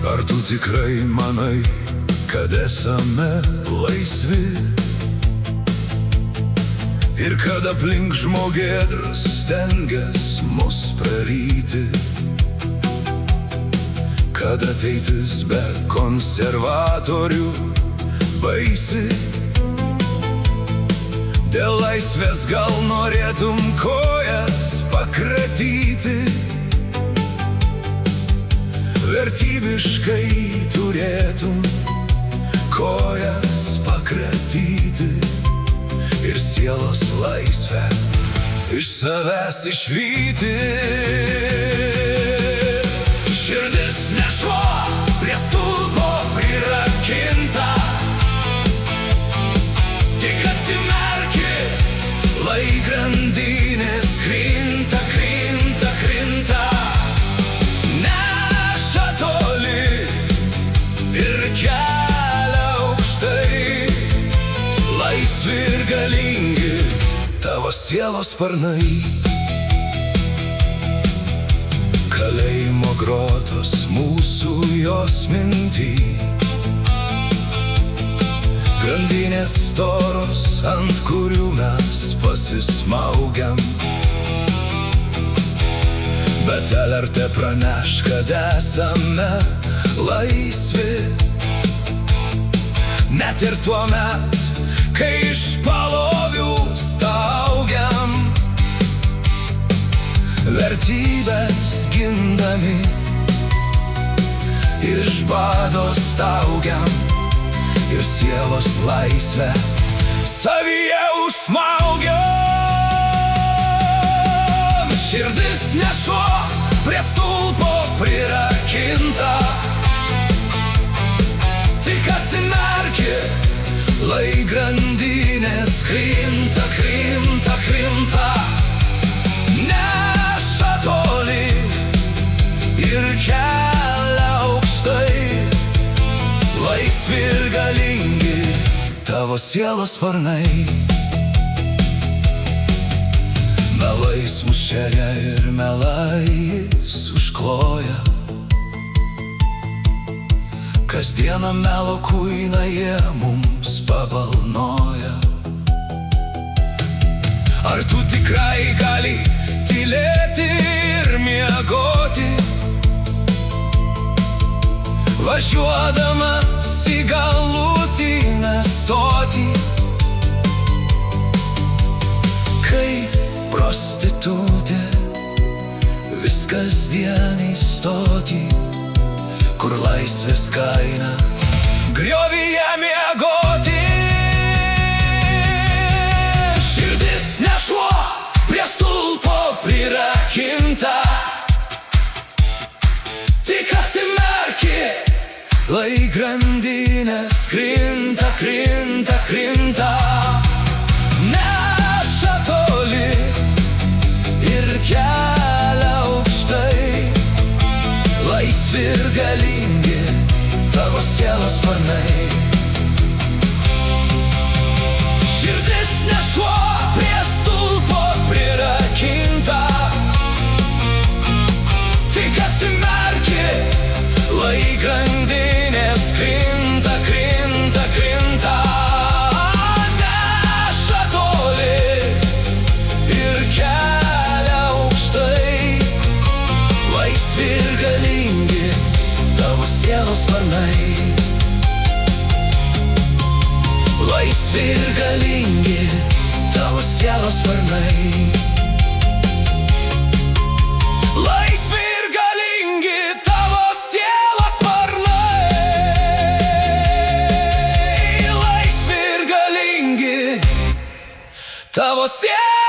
Ar tu tikrai manai, kad esame laisvi ir kad aplink žmogėdras stengias mus praryti, kad ateitis be konservatorių baisi? Dėl laisvės gal norėtum kojas pakratyti, vertybiškai turėtum kojas pakratyti ir sielos laisvę iš savęs išvyti. Širdis ne šuo prie stulpo prirakinta, tik atsimerki, lai grandinės krinta, krinta, krinta. Laisvi ir galingi tavo sielos sparnai, kalėjimo grotos mūsų jos minty, grandinės storos, ant kurių mes pasismaugiam. Bet LRT praneš, kad esame laisvi, net ir tuomet, kai iš palovių staugiam, vertybės gindami, iš bado staugiam ir sielos laisvę savyje užsmaugiam. Širdis ne šuo prie stulpo prirakinta, tik atsimerki, lai grandinės krinta, krinta, krinta. Neša toli ir kelia aukštai, laisvi ir galingi tavo sielos sparnai. Melais mus šeria ir melais užkloja, kasdieną melo kuiną jie mums pabalnoja. Ar tu tikrai gali tylėti ir miegoti, važiuodamas į galutinę stotį, kai prostitutė vis kasdieniai stotį, kur laisvės kaina griovyje miegoti. Širdis ne šuo prie stulpo prirakinta, tik atsimerki, lai grandinės krinta, krinta, krinta. Neša toli ir kelia aukštai, laisvi ir galingi tavo sielos sparnai. Širdis ne šuo prie stulpo prirakinta, tik atsimerki, lai grandinės krinta, krinta, krinta. Neša toli ir kelia aukštai, laisvi ir galingi tavo sielos sparnai. Laisvi ir galingi tavo sielos sparnai. Laisvi ir galingi tavo sielos sparnai. Laisvi ir galingi tavo sielos